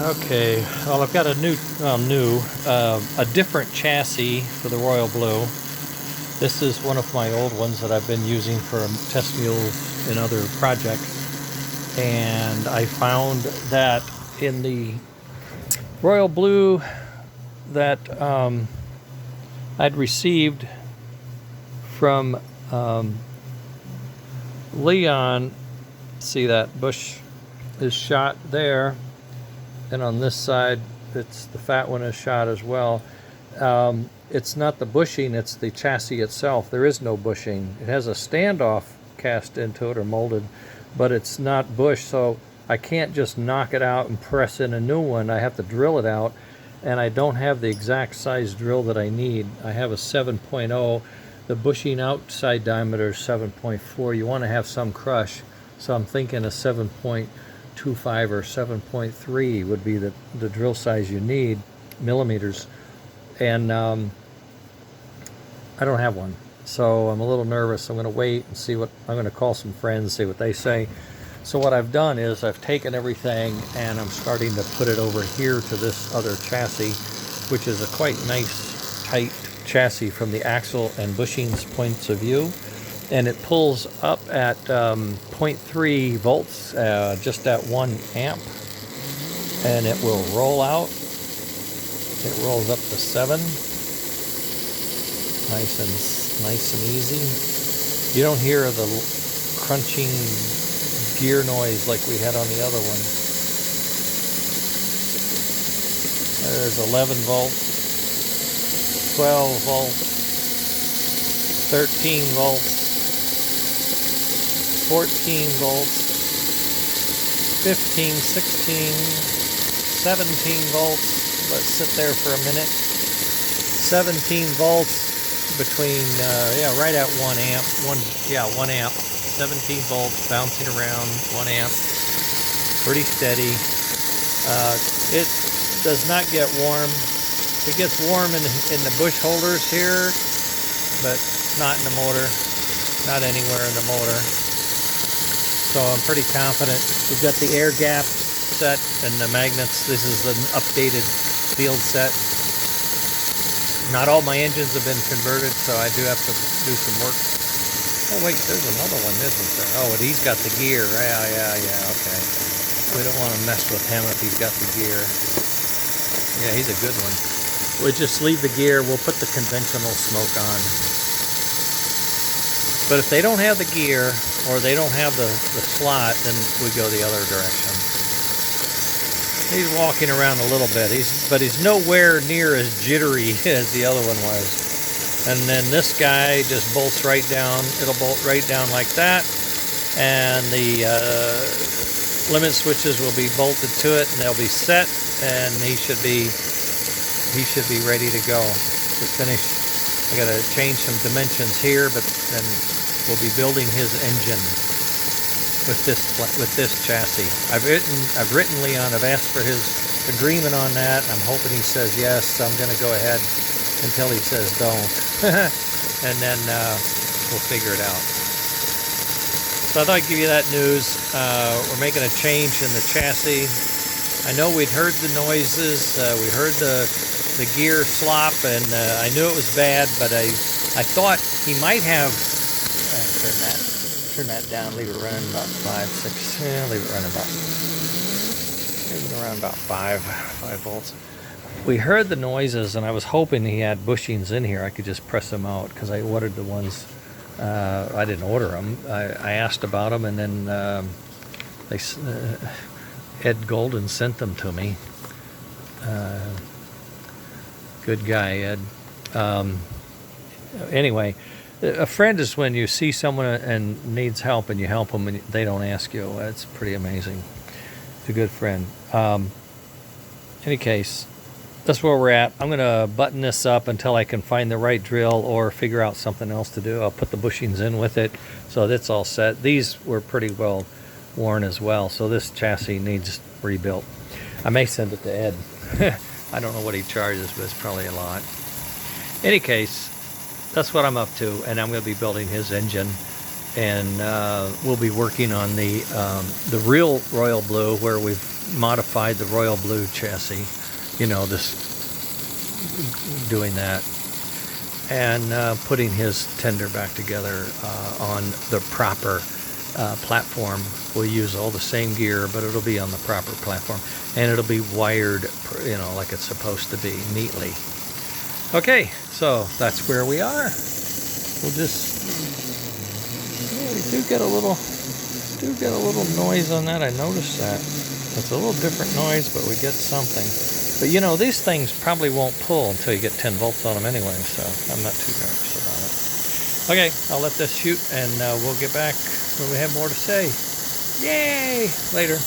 Okay, well I've got a a different chassis for the Royal Blue. This is one of my old ones that I've been using for test mules in other projects. And I found that in the Royal Blue that I'd received from Leon, see that bush is shot there, and on this side it's the fat one is shot as well. It's not the bushing, it's the chassis itself. There is no bushing. It has a standoff cast into it or molded, but it's not bush, so I can't just knock it out and press in a new one. I have to drill it out, and I don't have the exact size drill that I need. I have a 7.0. The bushing outside diameter is 7.4. You want to have some crush, so I'm thinking a 7.25 or 7.3 would be the drill size you need, millimeters. And I don't have one, so I'm a little nervous. I'm going to wait and see what, I'm going to call some friends, see what they say. So what I've done is I've taken everything and I'm starting to put it over here to this other chassis, which is a quite nice tight chassis from the axle and bushings points of view. And it pulls up at 0.3 volts, just at 1 amp, and it will roll out. It rolls up to 7. Nice and easy. You don't hear the crunching gear noise like we had on the other one. There's 11 volts, 12 volts, 13 volts, 14 volts, 15, 16, 17 volts. Let's sit there for a minute. 17 volts between, right at 1 amp. 1 amp. 17 volts bouncing around, 1 amp. Pretty steady. It does not get warm. It gets warm in the bush holders here, but not in the motor. Not anywhere in the motor. So I'm pretty confident. We've got the air gap set and the magnets. This is an updated field set. Not all my engines have been converted, so I do have to do some work. Oh wait, there's another one, isn't there? Oh, and he's got the gear. Yeah, okay. We don't want to mess with him if he's got the gear. Yeah, he's a good one. We'll just leave the gear, we'll put the conventional smoke on. But if they don't have the gear, or they don't have the slot, then we go the other direction. He's walking around a little bit, but he's nowhere near as jittery as the other one was. And then this guy just bolts right down. It'll bolt right down like that, and the limit switches will be bolted to it, and they'll be set, and he should be ready to go to finish. I got to change some dimensions here, but then we'll be building his engine with this chassis. I've written Leon. I've asked for his agreement on that. I'm hoping he says yes. So I'm going to go ahead until he says don't, and then we'll figure it out. So I thought I'd give you that news. We're making a change in the chassis. I know we'd heard the noises. We heard the gear slop, and I knew it was bad, but I thought he might have. Turn that down, leave it running about 5, 6, leave it running around about 5 volts. We heard the noises, and I was hoping he had bushings in here. I could just press them out, because I ordered the ones. I didn't order them. I asked about them, and then Ed Golden sent them to me. Good guy, Ed. Anyway, a friend is when you see someone and needs help and you help them and they don't ask you. That's pretty amazing. It's a good friend. Any case, that's where we're at. I'm going to button this up until I can find the right drill or figure out something else to do. I'll put the bushings in with it, so that's all set. These were pretty well worn as well, so this chassis needs rebuilt. I may send it to Ed. I don't know what he charges, but it's probably a lot. Any case, that's what I'm up to, and I'm going to be building his engine, and we'll be working on the real Royal Blue, where we've modified the royal blue chassis, you know, this doing that, and putting his tender back together on the proper platform. We'll use all the same gear, but it'll be on the proper platform, and it'll be wired, you know, like it's supposed to be, neatly. Okay, so that's where we are. We'll just, yeah, we do get a little noise on that. I noticed that. It's a little different noise, but we get something. But you know, these things probably won't pull until you get 10 volts on them anyway, so I'm not too nervous about it. Okay, I'll let this shoot, and we'll get back when we have more to say. Yay! Later.